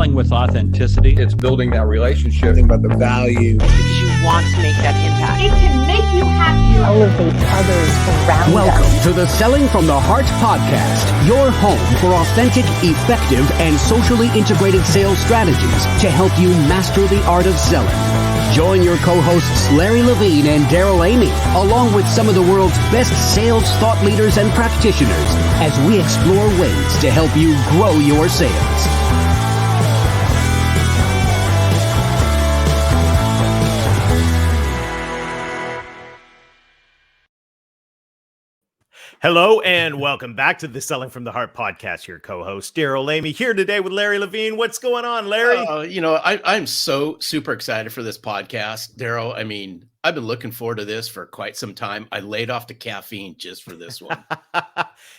selling with authenticity. It's building that relationship. Think about the value. Because you want to make that impact. It can make you happier. Elevate others around Welcome us. to the Selling from the Heart podcast, your home for authentic, effective, and socially integrated sales strategies to help you master the art of selling. Join your co-hosts Larry Levine and Daryl Amy, along with some of the world's best sales thought leaders and practitioners, as we explore ways to help you grow your sales. Hello and welcome back to the Selling from the Heart podcast. Your co-host Daryl Amy here today with Larry Levine. What's going on, Larry? I'm so super excited for this podcast, Daryl. I mean, I've been looking forward to this for quite some time. I laid off the caffeine just for this one.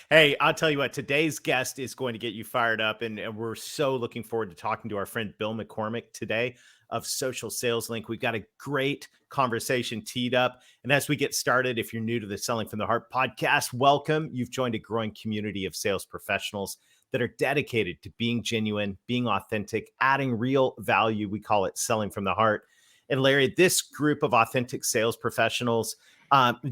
Hey, I'll tell you what, today's guest is going to get you fired up, and we're so looking forward to talking to our friend Bill McCormick today of Social Sales Link. We've got a great conversation teed up. And as we get started, if you're new to the Selling from the Heart podcast, welcome. You've joined a growing community of sales professionals that are dedicated to being genuine, being authentic, adding real value. We call it Selling from the Heart. And Larry, this group of authentic sales professionals,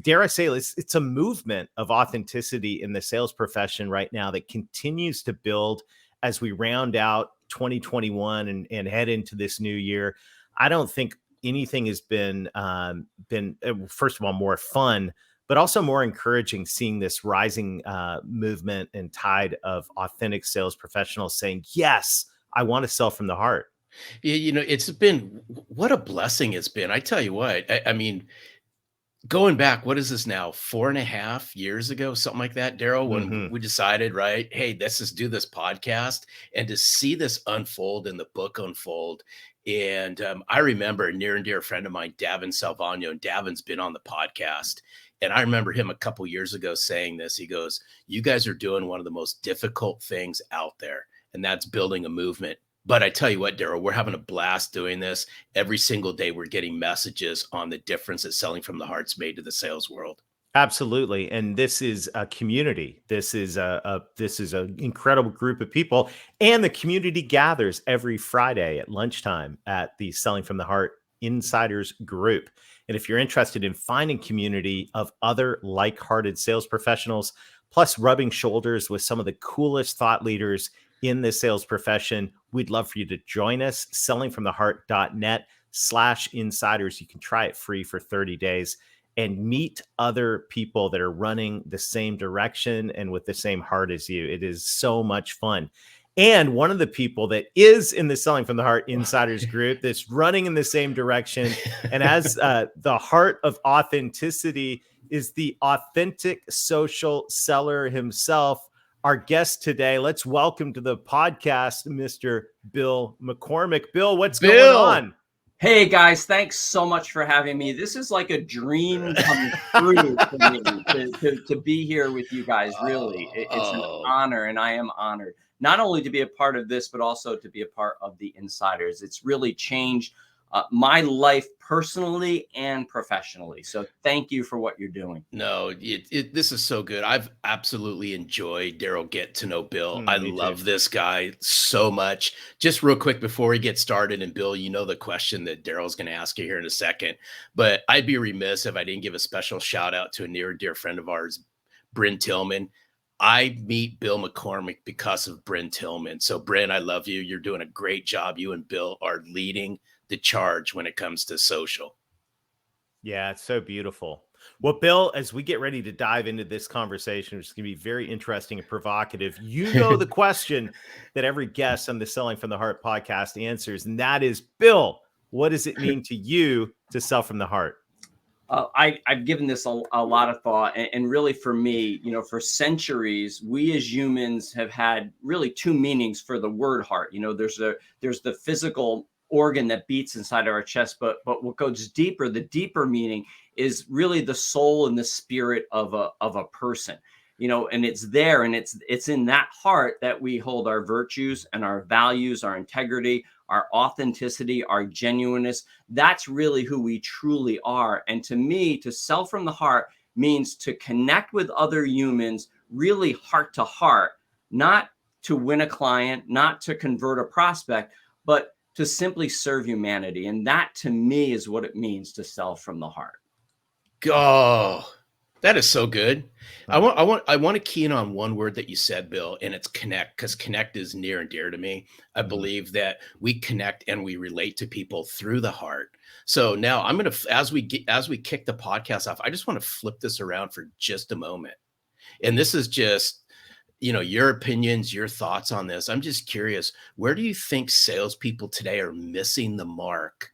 dare I say, it's a movement of authenticity in the sales profession right now that continues to build as we round out 2021 and head into this new year. I don't think anything has been first of all, more fun, but also more encouraging seeing this rising movement and tide of authentic sales professionals saying, yes, I want to sell from the heart. It's been, what a blessing it's been. I tell you what, I mean, going back, what is this now? 4.5 years ago, something like that, Daryl, when we decided, right, hey, let's just do this podcast, and to see this unfold and the book unfold. And I remember a near and dear friend of mine, Davin Salvagno, and Davin's been on the podcast. And I remember him a couple years ago saying this. He goes, you guys are doing one of the most difficult things out there, and that's building a movement. But I tell you what, Daryl, we're having a blast doing this. Every single day we're getting messages on the difference that Selling from the Heart's made to the sales world. Absolutely. And this is a community. This is an incredible group of people. And the community gathers every Friday at lunchtime at the Selling from the Heart Insiders group. And if you're interested in finding community of other like-hearted sales professionals, plus rubbing shoulders with some of the coolest thought leaders in the sales profession, we'd love for you to join us. sellingfromtheheart.net/insiders. You can try it free for 30 days and meet other people that are running the same direction and with the same heart as you. It is so much fun. And one of the people that is in the Selling from the Heart Insiders group that's running in the same direction and has the heart of authenticity is the authentic social seller himself. Our guest today, let's welcome to the podcast, Mr. Bill McCormick. Bill, what's going on? Hey guys, thanks so much for having me. This is like a dream come true for me to be here with you guys. Really, it's an honor, and I am honored not only to be a part of this, but also to be a part of the Insiders. It's really changed my life personally and professionally. So thank you for what you're doing. No, this is so good. I've absolutely enjoyed Daryl get to know Bill. I love this guy so much. Just real quick before we get started, and Bill, you know the question that Daryl's going to ask you here in a second, but I'd be remiss if I didn't give a special shout out to a near and dear friend of ours, Bryn Tillman. I meet Bill McCormick because of Bryn Tillman. So Bryn, I love you. You're doing a great job. You and Bill are leading the charge when it comes to social. Yeah, it's so beautiful. Well, Bill, as we get ready to dive into this conversation, which is going to be very interesting and provocative, you know the question that every guest on the Selling from the Heart podcast answers, and that is, Bill, what does it mean to you to sell from the heart? I've given this a lot of thought, and really for me, for centuries, we as humans have had really two meanings for the word heart. There's the physical organ that beats inside of our chest, but what goes deeper, the deeper meaning is really the soul and the spirit of a person, and it's there, and it's in that heart that we hold our virtues and our values, our integrity, our authenticity, our genuineness. That's really who we truly are. And to me, to sell from the heart means to connect with other humans really heart to heart, not to win a client, not to convert a prospect, but to simply serve humanity. And that to me is what it means to sell from the heart. Oh, that is so good. I want to key in on one word that you said, Bill, and it's connect, because connect is near and dear to me. I believe that we connect and we relate to people through the heart. So now I'm going to, as we kick the podcast off, I just want to flip this around for just a moment. And this is just, your opinions, your thoughts on this. I'm just curious, where do you think salespeople today are missing the mark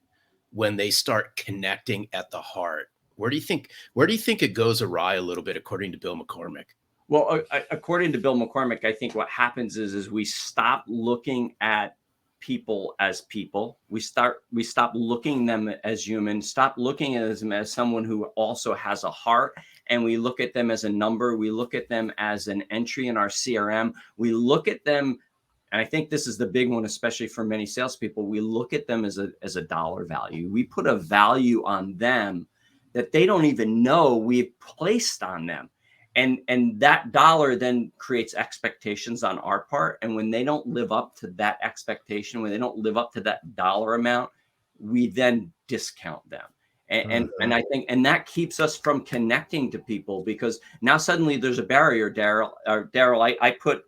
when they start connecting at the heart? Where do you think it goes awry a little bit, according to Bill McCormick? Well, according to Bill McCormick, I think what happens is we stop looking at people as people. We stop looking them as humans, stop looking at them as someone who also has a heart. And we look at them as a number. We look at them as an entry in our CRM. We look at them, and I think this is the big one, especially for many salespeople. We look at them as a dollar value. We put a value on them that they don't even know we've placed on them. And that dollar then creates expectations on our part. And when they don't live up to that expectation, when they don't live up to that dollar amount, we then discount them. And I think, and that keeps us from connecting to people, because now suddenly there's a barrier, Daryl. I put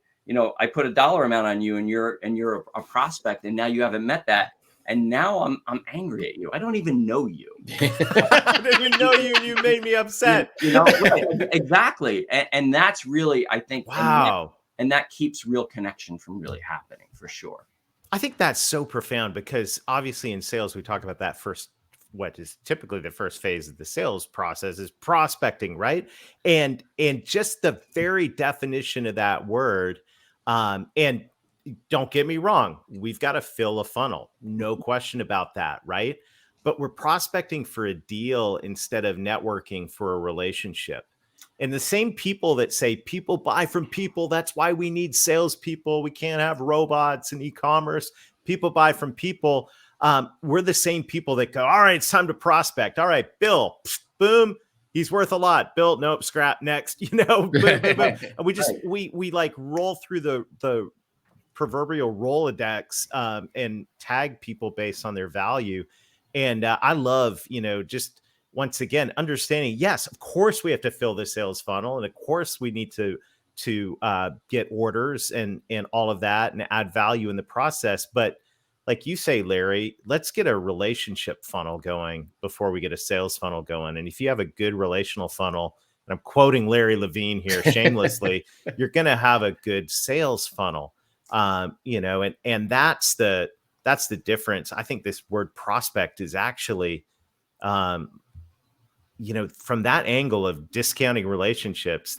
a dollar amount on you, and you're a prospect, and now you haven't met that. And now I'm angry at you. I don't even know you. I didn't even know you, and you made me upset. Right, exactly. And that's really, I think, wow. And that keeps real connection from really happening, for sure. I think that's so profound, because obviously in sales, we talk about that first, what is typically the first phase of the sales process is prospecting, right? And just the very definition of that word, and don't get me wrong, we've got to fill a funnel. No question about that, right? But we're prospecting for a deal instead of networking for a relationship. And the same people that say people buy from people, that's why we need salespeople. We can't have robots and e-commerce. People buy from people. We're the same people that go, all right, it's time to prospect. All right, Bill, boom. He's worth a lot. Bill, nope, scrap, next. Boom, boom, boom. And we just, we like roll through the proverbial Rolodex and tag people based on their value. And I love, just once again, understanding, yes, of course we have to fill the sales funnel. And of course we need to get orders and all of that and add value in the process. But like you say, Larry, let's get a relationship funnel going before we get a sales funnel going. And if you have a good relational funnel, and I'm quoting Larry Levine here shamelessly, you're going to have a good sales funnel. And that's the difference. I think this word prospect is actually, from that angle of discounting relationships,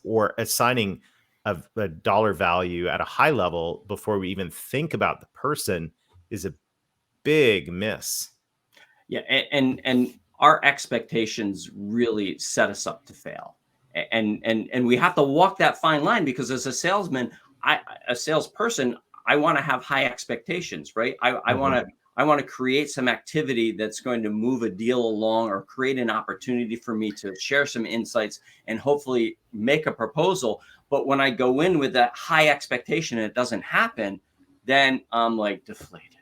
or assigning a dollar value at a high level before we even think about the person, is a big miss. Yeah. And our expectations really set us up to fail. And we have to walk that fine line, because as a salesman, a salesperson, I want to have high expectations, right? I want to create some activity that's going to move a deal along, or create an opportunity for me to share some insights and hopefully make a proposal. But when I go in with that high expectation and it doesn't happen, then I'm like deflated.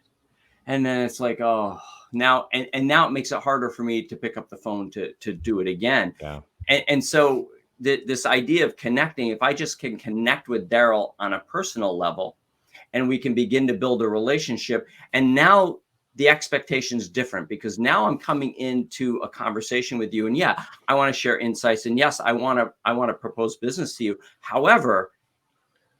And then it's like, oh, now it makes it harder for me to pick up the phone to do it again. Yeah. And so this idea of connecting, if I just can connect with Daryl on a personal level, and we can begin to build a relationship, and now the expectation is different, because now I'm coming into a conversation with you, and yeah, I want to share insights, and yes, I want to propose business to you. However,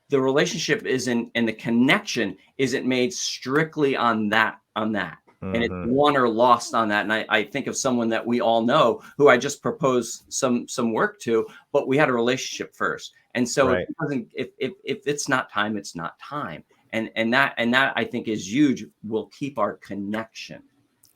the relationship and the connection isn't made strictly on that. And it's won or lost on that. And I think of someone that we all know who I just proposed some work to, but we had a relationship first. And so right. if it's not time, it's not time. And that I think is huge. Will keep our connection.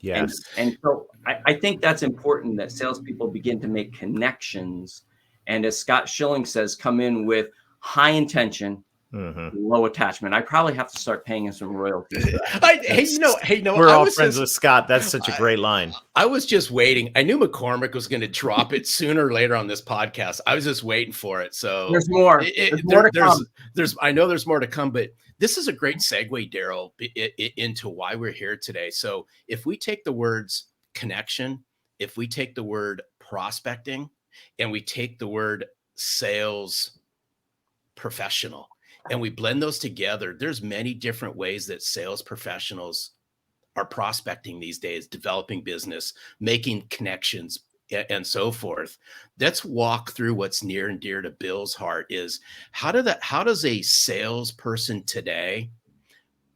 Yes. And so I think that's important, that salespeople begin to make connections. And as Scott Schilling says, come in with high intention, low attachment. I probably have to start paying him some royalties. We're all friends with Scott. That's such a great line. I was just waiting. I knew McCormick was going to drop it sooner or later on this podcast. I was just waiting for it. So there's more. I know there's more to come, but this is a great segue, Daryl, into why we're here today. So if we take the words connection, if we take the word prospecting, and we take the word sales professional, and we blend those together, there's many different ways that sales professionals are prospecting these days, developing business, making connections, and so forth. Let's walk through what's near and dear to Bill's heart is how does a salesperson today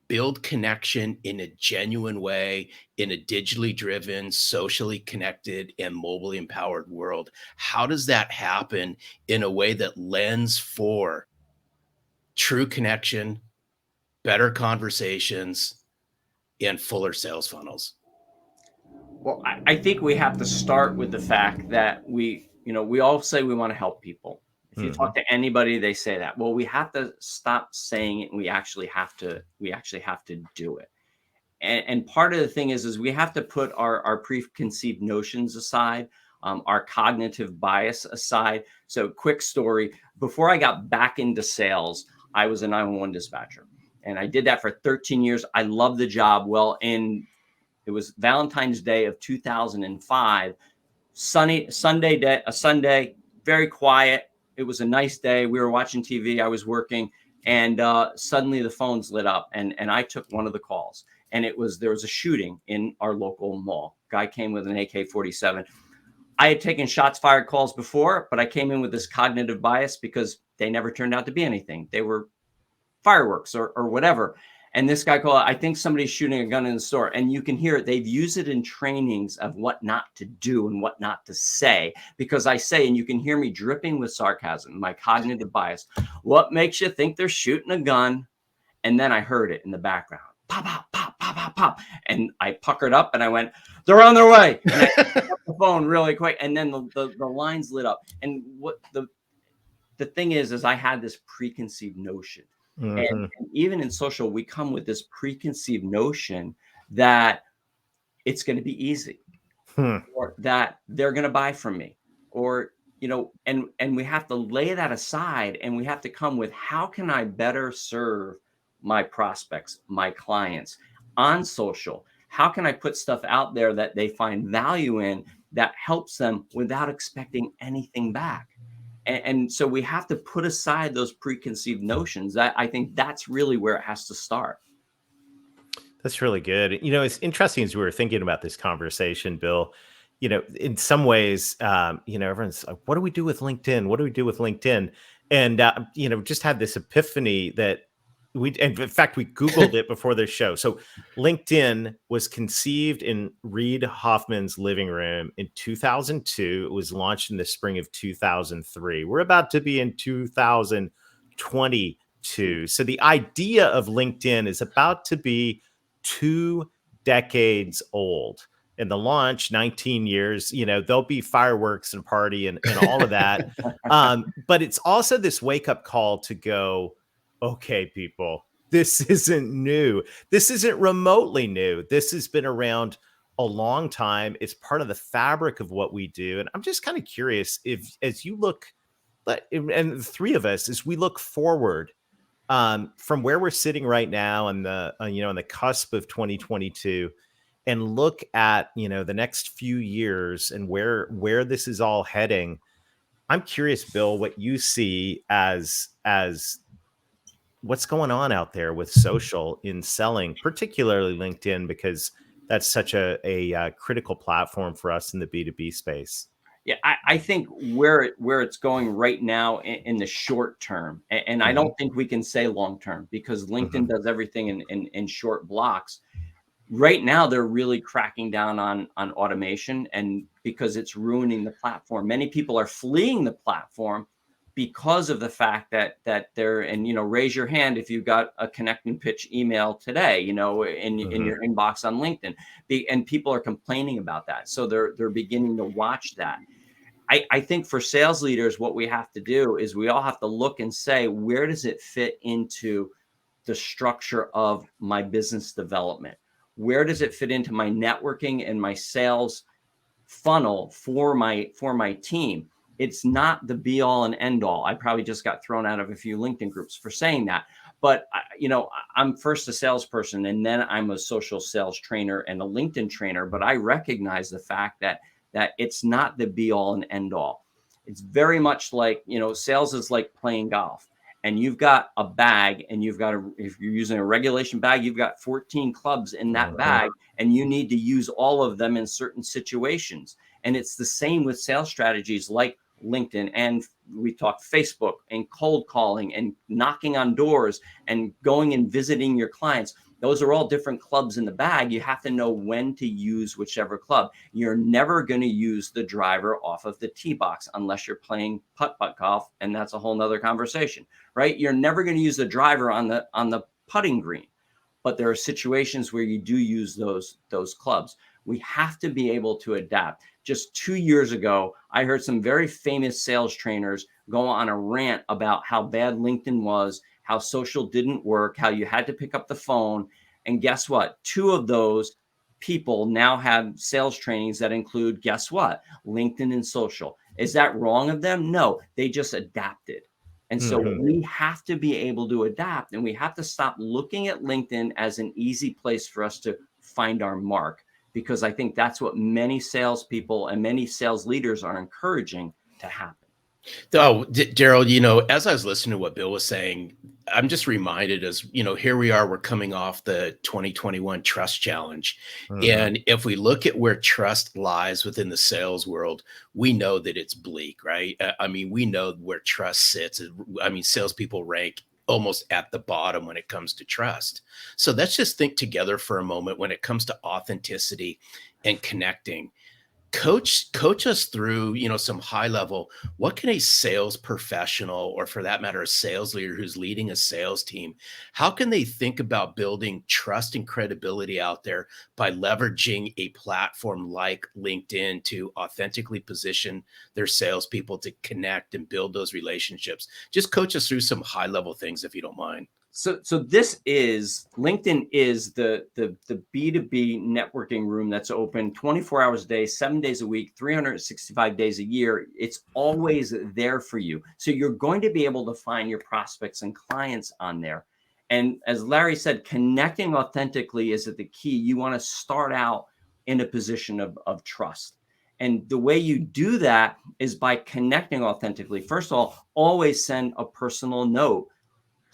build connection in a genuine way in a digitally driven, socially connected, and mobily empowered world? How does that happen in a way that lends for true connection, better conversations, and fuller sales funnels? Well, I think we have to start with the fact that we all say we want to help people. If you talk to anybody, they say that. Well, we have to stop saying it, and we actually have to do it. And part of the thing is we have to put our preconceived notions aside, our cognitive bias aside. So quick story, before I got back into sales, I was a 911 dispatcher, and I did that for 13 years. I loved the job. Well, it was Valentine's Day of 2005, Sunday, very quiet. It was a nice day. We were watching TV. I was working, and suddenly the phones lit up, and I took one of the calls. And there was a shooting in our local mall. Guy came with an AK-47. I had taken shots fired calls before, but I came in with this cognitive bias because they never turned out to be anything. They were fireworks or whatever. And this guy called, I think somebody's shooting a gun in the store. And you can hear it. They've used it in trainings of what not to do and what not to say. Because I say, and you can hear me dripping with sarcasm, my cognitive bias, what makes you think they're shooting a gun? And then I heard it in the background. Pop, pop, pop, pop, pop, pop. And I puckered up and I went, they're on their way. And I picked up the phone really quick. And then the lines lit up. And what the thing is I had this preconceived notion. And even in social, we come with this preconceived notion that it's going to be easy, or that they're going to buy from me, or, and we have to lay that aside, and we have to come with, how can I better serve my prospects, my clients on social? How can I put stuff out there that they find value in that helps them without expecting anything back? And so we have to put aside those preconceived notions. I think that's really where it has to start. That's really good. It's interesting as we were thinking about this conversation, Bill, in some ways, everyone's like, what do we do with LinkedIn? What do we do with LinkedIn? And, just had this epiphany that in fact, we Googled it before this show. So LinkedIn was conceived in Reid Hoffman's living room in 2002. It was launched in the spring of 2003. We're about to be in 2022. So the idea of LinkedIn is about to be 2 decades old. And the launch, 19 years, there'll be fireworks and party and all of that. But it's also this wake-up call to go, okay, people, this isn't new. This isn't remotely new. This has been around a long time. It's part of the fabric of what we do. And I'm just kind of curious if, as you look, and the three of us, as we look forward from where we're sitting right now and on the cusp of 2022, and look at, the next few years and where this is all heading. I'm curious, Bill, what you see as what's going on out there with social in selling, particularly LinkedIn, because that's such a critical platform for us in the B2B space. Yeah, I think where it's going right now in the short term, and I don't think we can say long term, because LinkedIn does everything in short blocks. Right now, they're really cracking down on automation, and because it's ruining the platform. Many people are fleeing the platform because of the fact that they're, and raise your hand if you got a connect and pitch email today, in your inbox on LinkedIn, and people are complaining about that. So they're beginning to watch that. I think for sales leaders, what we have to do is we all have to look and say, where does it fit into the structure of my business development? Where does it fit into my networking and my sales funnel for my team? It's not the be all and end all. I probably just got thrown out of a few LinkedIn groups for saying that. But I'm first a salesperson, and then I'm a social sales trainer and a LinkedIn trainer. But I recognize the fact that it's not the be all and end all. It's very much like, sales is like playing golf, and you've got a bag, and if you're using a regulation bag, you've got 14 clubs in that bag, and you need to use all of them in certain situations. And it's the same with sales strategies like LinkedIn, and we talk Facebook and cold calling and knocking on doors and going and visiting your clients. Those are all different clubs in the bag. You have to know when to use whichever club. You're never going to use the driver off of the tee box unless you're playing putt-putt golf, and that's a whole nother conversation, right? You're never going to use the driver on the putting green, but there are situations where you do use those clubs. We have to be able to adapt. Just 2 years ago, I heard some very famous sales trainers go on a rant about how bad LinkedIn was, how social didn't work, how you had to pick up the phone. And guess what? 2 of those people now have sales trainings that include, guess what? LinkedIn and social. Is that wrong of them? No, they just adapted. And so we have to be able to adapt, and we have to stop looking at LinkedIn as an easy place for us to find our mark, because I think that's what many salespeople and many sales leaders are encouraging to happen. Oh, Daryl, as I was listening to what Bill was saying, I'm just reminded here we are, we're coming off the 2021 Trust Challenge. And if we look at where trust lies within the sales world, we know that it's bleak, right? We know where trust sits. Salespeople rank almost at the bottom when it comes to trust. So let's just think together for a moment when it comes to authenticity and connecting. Coach us through, some high level. What can a sales professional, or for that matter, a sales leader who's leading a sales team, how can they think about building trust and credibility out there by leveraging a platform like LinkedIn to authentically position their salespeople to connect and build those relationships? Just coach us through some high level things, if you don't mind. So LinkedIn is the B2B networking room that's open 24 hours a day, 7 days a week, 365 days a year. It's always there for you. So you're going to be able to find your prospects and clients on there. And as Larry said, connecting authentically is the key. You want to start out in a position of trust. And the way you do that is by connecting authentically. First of all, always send a personal note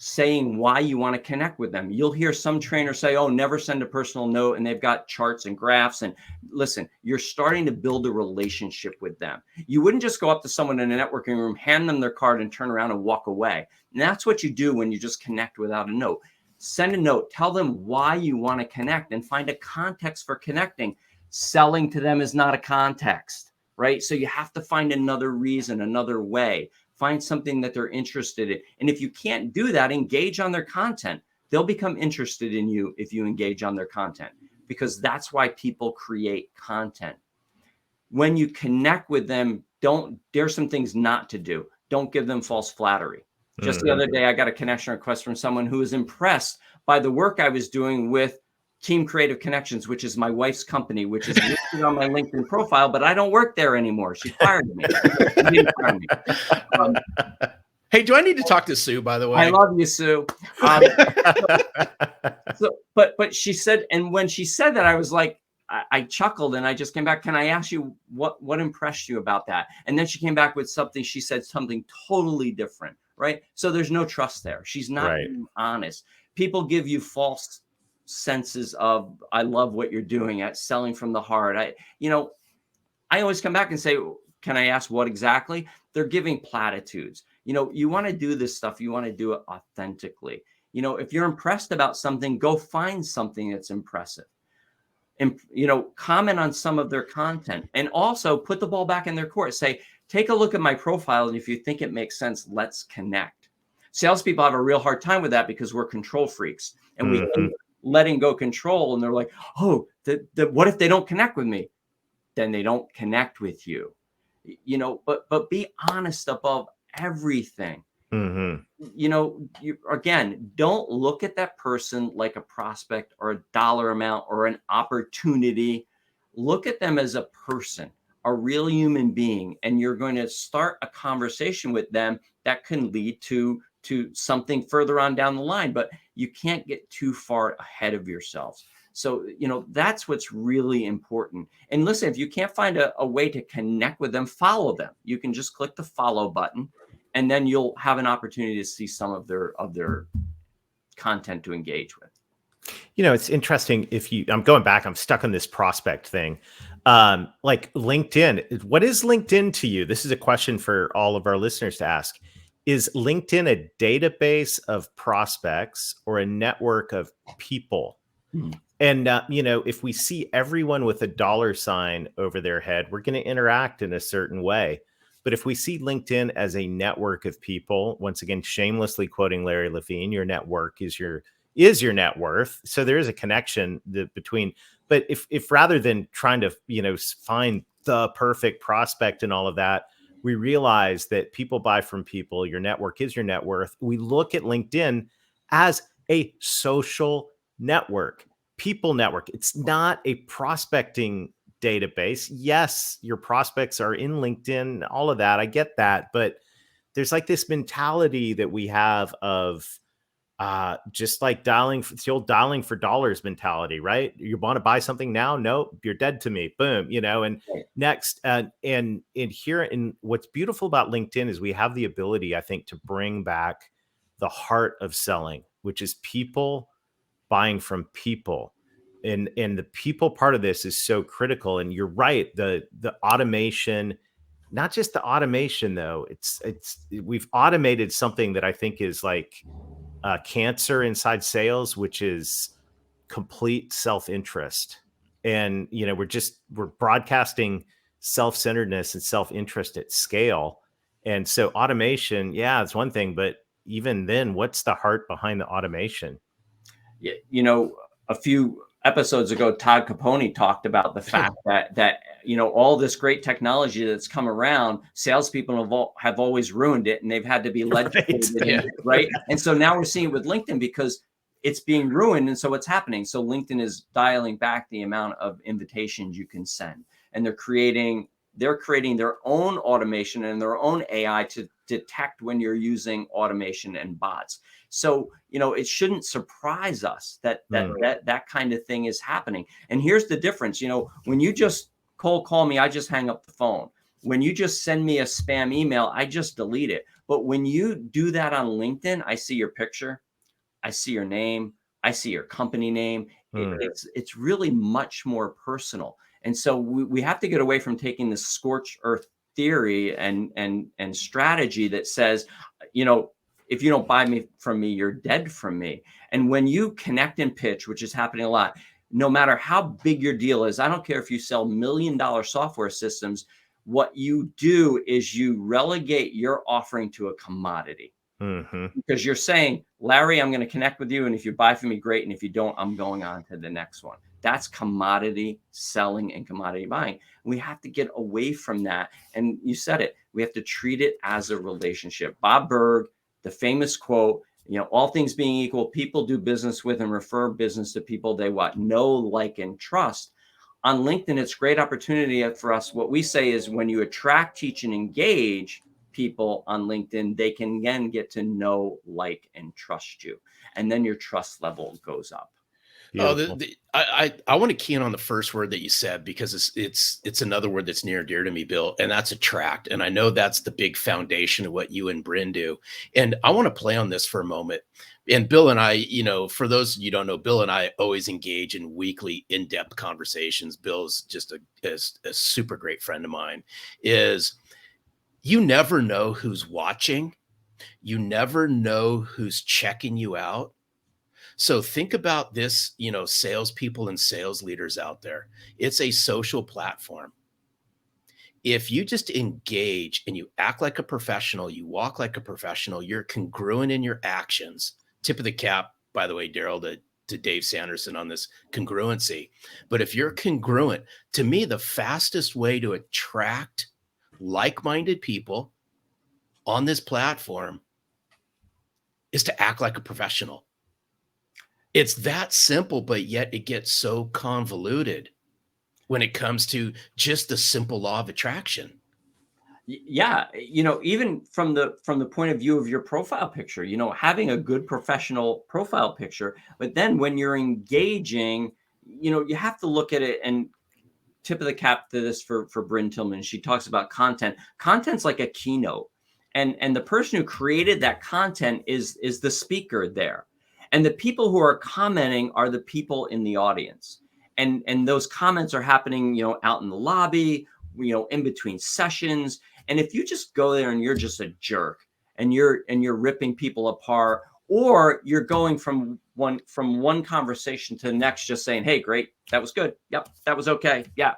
saying why you want to connect with them. You'll hear some trainers say, oh, never send a personal note, and they've got charts and graphs. And listen, you're starting to build a relationship with them. You wouldn't just go up to someone in a networking room, hand them their card, and turn around and walk away. And that's what you do when you just connect without a note. Send a note, tell them why you want to connect, and find a context for connecting. Selling to them is not a context, right? So you have to find another reason, another way. Find something that they're interested in. And if you can't do that, engage on their content. They'll become interested in you if you engage on their content, because that's why people create content. When you connect with them, there's some things not to do. Don't give them false flattery. Just the other day, I got a connection request from someone who was impressed by the work I was doing with Team Creative Connections, which is my wife's company, which is listed on my LinkedIn profile, but I don't work there anymore. She fired me. She didn't fire me. Hey, do I need to talk to Sue, by the way? I love you, Sue. But she said, and when she said that, I was like, I chuckled, and I just came back. Can I ask you what impressed you about that? And then she came back with something. She said something totally different, right? So there's no trust there. She's not being honest. People give you false senses of, I love what you're doing at selling from the heart. I always come back and say, can I ask what exactly? They're giving platitudes. You want to do this stuff. You want to do it authentically. If you're impressed about something, go find something that's impressive. And, comment on some of their content, and also put the ball back in their court. Say, take a look at my profile, and if you think it makes sense, let's connect. Salespeople have a real hard time with that because we're control freaks, and we letting go control, and they're like, oh, what if they don't connect with me? Then they don't connect with you. but be honest above everything. Mm-hmm. You again, don't look at that person like a prospect or a dollar amount or an opportunity. Look at them as a person, a real human being, and you're going to start a conversation with them that can lead to something further on down the line, but you can't get too far ahead of yourselves. So, that's what's really important. And listen, if you can't find a way to connect with them, follow them. You can just click the follow button, and then you'll have an opportunity to see some of their content to engage with. It's interesting. I'm going back, I'm stuck on this prospect thing. Like LinkedIn, what is LinkedIn to you? This is a question for all of our listeners to ask. Is LinkedIn a database of prospects or a network of people? And, if we see everyone with a dollar sign over their head, we're going to interact in a certain way. But if we see LinkedIn as a network of people, once again, shamelessly quoting Larry Levine, your network is your net worth. So there is a connection between, but if rather than trying to, find the perfect prospect and all of that, we realize that people buy from people, your network is your net worth. We look at LinkedIn as a social network, people network. It's not a prospecting database. Yes, your prospects are in LinkedIn, all of that. I get that. But there's like this mentality that we have of just like it's the old dialing for dollars mentality, right? You want to buy something now? Nope, you're dead to me. Boom, and next. And here, and what's beautiful about LinkedIn is we have the ability, I think, to bring back the heart of selling, which is people buying from people. And the people part of this is so critical. And you're right, the automation, not just the automation though, we've automated something that I think is like cancer inside sales, which is complete self-interest. And we're broadcasting self-centeredness and self-interest at scale. And so automation, yeah, it's one thing, but even then, what's the heart behind the automation? A few episodes ago, Todd Capone talked about the fact that all this great technology that's come around, salespeople have always ruined it, and they've had to be legislated, right? And so now we're seeing it with LinkedIn because it's being ruined, and so what's happening? So LinkedIn is dialing back the amount of invitations you can send, and they're creating their own automation and their own AI to detect when you're using automation and bots. So, it shouldn't surprise us that kind of thing is happening. And here's the difference. When you just cold call me, I just hang up the phone. When you just send me a spam email, I just delete it. But when you do that on LinkedIn, I see your picture, I see your name, I see your company name. It's really much more personal. And so we have to get away from taking this scorched earth theory and strategy that says, if you don't buy from me, you're dead from me. And when you connect and pitch, which is happening a lot, no matter how big your deal is, I don't care if you sell $1 million software systems, what you do is you relegate your offering to a commodity. Because you're saying, Larry, I'm going to connect with you. And if you buy from me, great. And if you don't, I'm going on to the next one. That's commodity selling and commodity buying. We have to get away from that. And you said it, we have to treat it as a relationship. Bob Berg, the famous quote, all things being equal, people do business with and refer business to people they know, like, and trust. On LinkedIn, it's a great opportunity for us. What we say is when you attract, teach, and engage people on LinkedIn, they can again get to know, like, and trust you. And then your trust level goes up. I want to key in on the first word that you said, because it's another word that's near and dear to me, Bill, and that's attract. And I know that's the big foundation of what you and Bryn do. And I want to play on this for a moment. And Bill and I, for those of you who don't know, Bill and I always engage in weekly in-depth conversations. Bill's just a super great friend of mine. You never know who's watching. You never know who's checking you out. So think about this, salespeople and sales leaders out there. It's a social platform. If you just engage and you act like a professional, you walk like a professional, you're congruent in your actions. Tip of the cap, by the way, Daryl, to Dave Sanderson on this congruency. But if you're congruent, to me, the fastest way to attract like-minded people on this platform is to act like a professional. It's that simple, but yet it gets so convoluted when it comes to just the simple law of attraction. Yeah, even from the point of view of your profile picture, having a good professional profile picture, but then when you're engaging, you have to look at it. And tip of the cap to this for Bryn Tillman. She talks about content. Content's like a keynote, and the person who created that content is the speaker there, and the people who are commenting are the people in the audience, and those comments are happening, out in the lobby, in between sessions. And if you just go there and you're just a jerk and you're ripping people apart, or you're going from one conversation to the next, just saying, hey, great, that was good. Yep, that was okay. Yeah.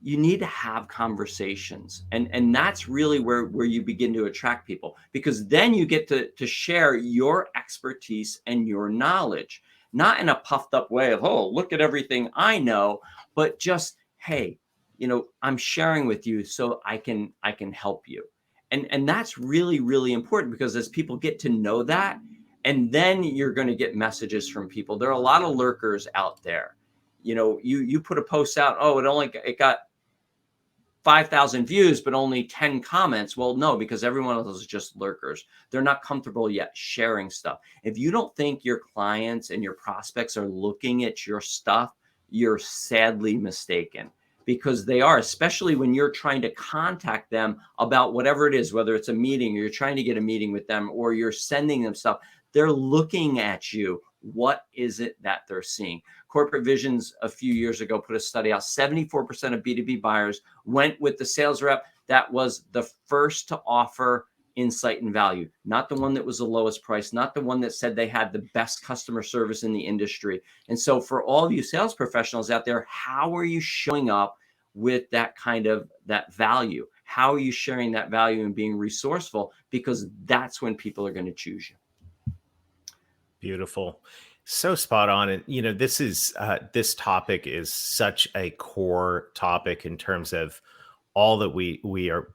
You need to have conversations. And that's really where you begin to attract people, because then you get to share your expertise and your knowledge, not in a puffed up way of, oh, look at everything I know, but just, hey, I'm sharing with you so I can help you. And that's really, really important, because as people get to know that, and then you're going to get messages from people. There are a lot of lurkers out there. You put a post out, oh, it got 5,000 views, but only 10 comments. Well, no, because everyone else is just lurkers. They're not comfortable yet sharing stuff. If you don't think your clients and your prospects are looking at your stuff, you're sadly mistaken, because they are, especially when you're trying to contact them about whatever it is, whether it's a meeting or you're trying to get a meeting with them, or you're sending them stuff. They're looking at you. What is it that they're seeing? Corporate Visions a few years ago put a study out. 74% of B2B buyers went with the sales rep that was the first to offer insight and value, not the one that was the lowest price, not the one that said they had the best customer service in the industry. And so for all of you sales professionals out there, how are you showing up with that value? How are you sharing that value and being resourceful? Because that's when people are going to choose you. Beautiful. So spot on. And, this topic is such a core topic in terms of all that we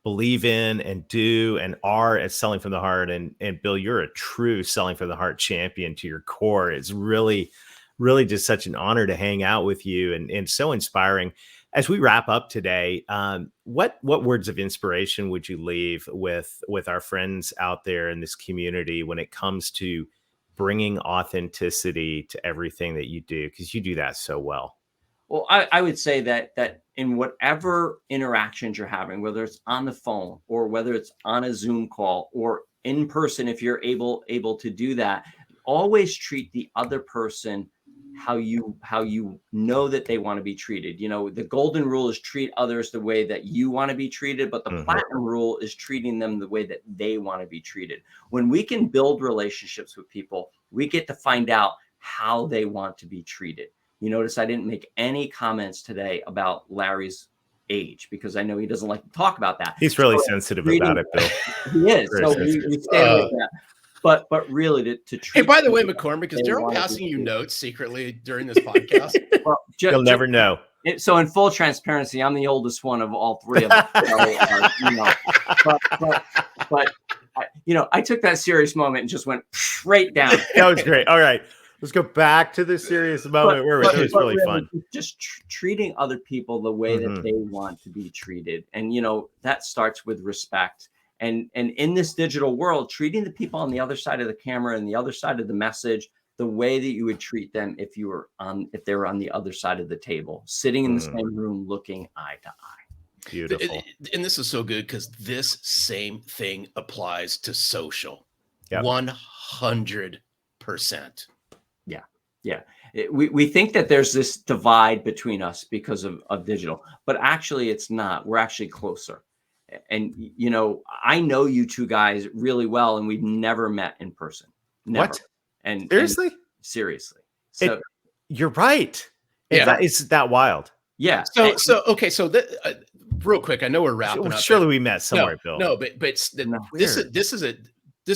believe in and do and are at Selling from the Heart. And Bill, you're a true Selling from the Heart champion to your core. It's really, really just such an honor to hang out with you, and so inspiring. As we wrap up today, what words of inspiration would you leave with our friends out there in this community when it comes to bringing authenticity to everything that you do? Because you do that so well. Well, I would say that in whatever interactions you're having, whether it's on the phone or whether it's on a Zoom call or in person, if you're able to do that, always treat the other person how you know that they want to be treated. The golden rule is treat others the way that you want to be treated, but the platinum rule is treating them the way that they want to be treated. When we can build relationships with people, we get to find out how they want to be treated. You notice I didn't make any comments today about Larry's age, because I know he doesn't like to talk about that. He's really sensitive about it, Bill. He is. So we stay away from that. But really to treat. Hey, by the way, McCormick, is Daryl passing you notes secretly during this podcast? Well, you'll never know. So in full transparency, I'm the oldest one of all three of us. But I took that serious moment and just went straight down. That was great. All right, let's go back to the serious moment. It was really fun. Just treating other people the way that they want to be treated, and that starts with respect. And in this digital world, treating the people on the other side of the camera and the other side of the message the way that you would treat them if they were on the other side of the table, sitting in the same room, looking eye to eye. Beautiful. And this is so good, because this same thing applies to social. Yep. 100%. Yeah. We think that there's this divide between us because of digital, but actually it's not. We're actually closer. And, I know you two guys really well, and we've never met in person. Never. What? And seriously? Seriously. So you're right. Yeah. It's that wild. Yeah. So real quick, I know we're wrapping up. Surely we met somewhere, Bill. No, but this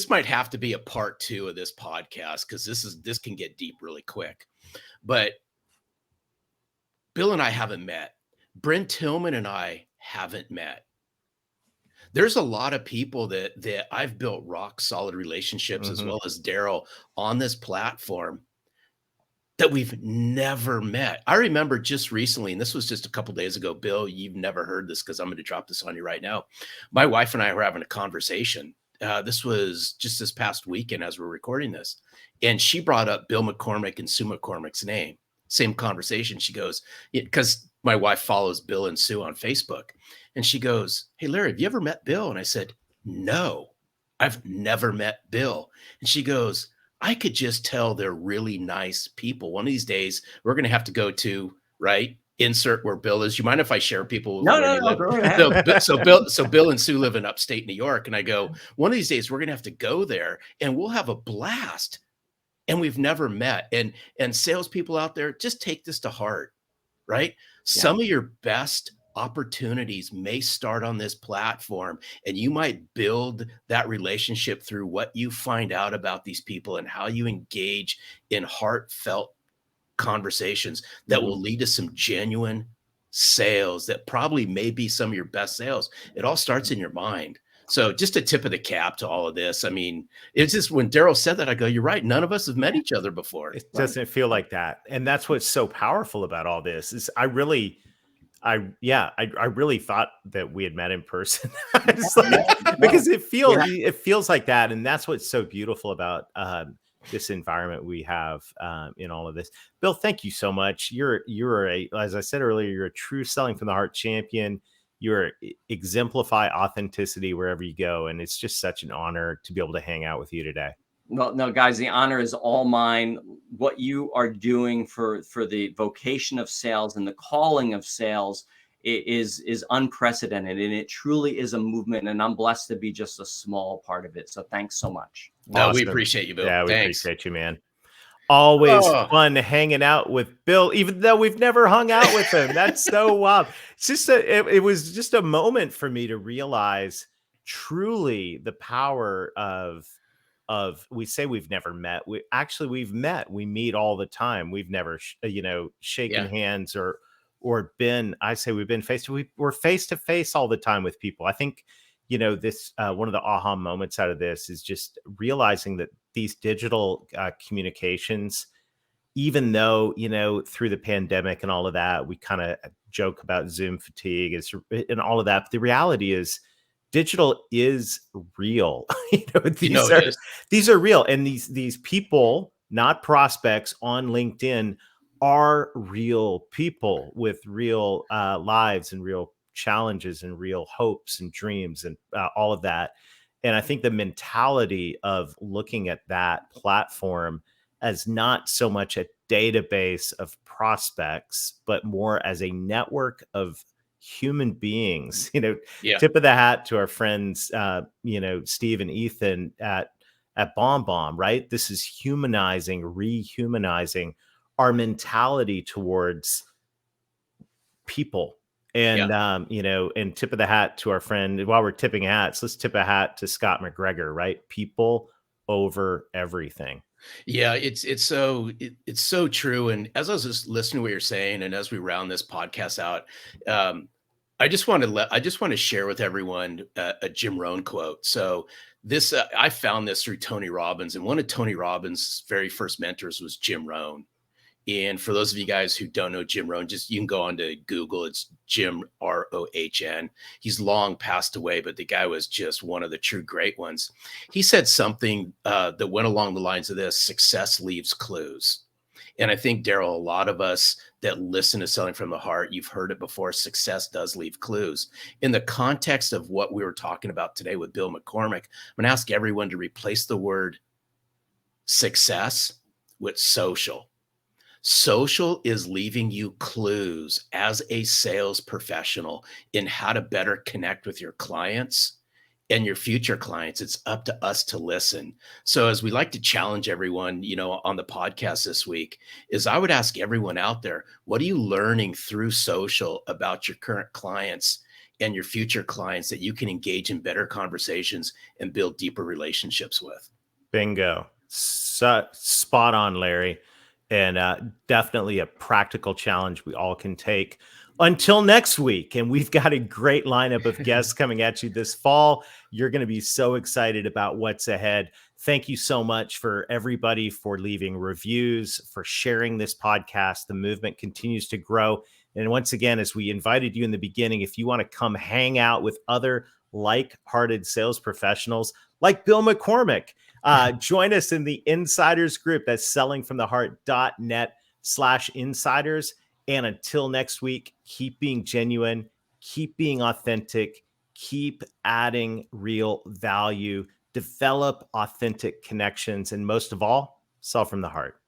might have to be a part 2 of this podcast, because this can get deep really quick. But Bill and I haven't met. Bryn Tillman and I haven't met. there's a lot of people that I've built rock solid relationships as well as Daryl on this platform that we've never met. I remember just recently, and this was just a couple days ago, Bill, you've never heard this because I'm going to drop this on you right now. My wife and I were having a conversation. This was just this past weekend as we're recording this. And she brought up Bill McCormick and Sue McCormick's name. Same conversation. She goes, because my wife follows Bill and Sue on Facebook. And she goes, "Hey, Larry, have you ever met Bill?" And I said, "No, I've never met Bill." And she goes, "I could just tell they're really nice people. One of these days, we're going to have to go to, right? Insert where Bill is. You mind if I share people? No, where you live?" go ahead. So Bill and Sue live in upstate New York. And I go, one of these days, we're going to have to go there and we'll have a blast. And we've never met. And salespeople out there, just take this to heart, right? Some of your best opportunities may start on this platform, and you might build that relationship through what you find out about these people and how you engage in heartfelt conversations that will lead to some genuine sales that probably may be some of your best sales. It all starts in your mind. So just a tip of the cap to all of this. I mean, it's just when Daryl said that, I go, you're right. None of us have met each other before. It doesn't feel like that. And that's what's so powerful about all this is I really thought that we had met in person. Because it feels like that. And that's what's so beautiful about this environment we have in all of this. Bill, thank you so much. As I said earlier, you're a true selling from the heart champion. You're exemplify authenticity wherever you go. And it's just such an honor to be able to hang out with you today. Well, no, guys, the honor is all mine. What you are doing for the vocation of sales and the calling of sales is unprecedented, and it truly is a movement. And I'm blessed to be just a small part of it. So thanks so much. No, we appreciate you, Bill. Yeah, we Thanks. appreciate you, man. Always fun hanging out with Bill, even though we've never hung out with him. That's so wild. It's just it was just a moment for me to realize truly the power of we say we've never met. We've met. We meet all the time. We've never shaken hands or been. I say we've been we're face to face all the time with people. I think this one of the aha moments out of this is just realizing that these digital communications, even though through the pandemic and all of that, we kind of joke about Zoom fatigue and all of that, but the reality is digital is real. These are real, and these people, not prospects on LinkedIn, are real people with real lives and real challenges and real hopes and dreams and all of that. And I think the mentality of looking at that platform as not so much a database of prospects, but more as a network of human beings, tip of the hat to our friends, Steve and Ethan at BombBomb, right? This is rehumanizing our mentality towards people. And, and tip of the hat to our friend, while we're tipping hats, let's tip a hat to Scott McGregor, right? People over everything. Yeah, it's so true. And as I was just listening to what you're saying, and as we round this podcast out, I just want to share with everyone a Jim Rohn quote. So this, I found this through Tony Robbins, and one of Tony Robbins' very first mentors was Jim Rohn. And for those of you guys who don't know Jim Rohn, you can go on to Google. It's Jim Rohn. He's long passed away, but the guy was just one of the true great ones. He said something that went along the lines of this: success leaves clues. And I think, Daryl, a lot of us that listen to Selling from the Heart, you've heard it before, success does leave clues. In the context of what we were talking about today with Bill McCormick, I'm going to ask everyone to replace the word success with social. Social is leaving you clues as a sales professional in how to better connect with your clients and your future clients. It's up to us to listen. So as we like to challenge everyone, on the podcast this week, is I would ask everyone out there, what are you learning through social about your current clients and your future clients that you can engage in better conversations and build deeper relationships with? Bingo. Spot on, Larry. And definitely a practical challenge we all can take. until next week. And we've got a great lineup of guests coming at you this fall. You're going to be so excited about what's ahead. Thank you so much for everybody for leaving reviews, for sharing this podcast. The movement continues to grow. And once again, as we invited you in the beginning, if you want to come hang out with other like-hearted sales professionals like Bill McCormick, join us in the Insiders group. That's sellingfromtheheart.net/insiders. And until next week, keep being genuine, keep being authentic, keep adding real value, develop authentic connections, and most of all, sell from the heart.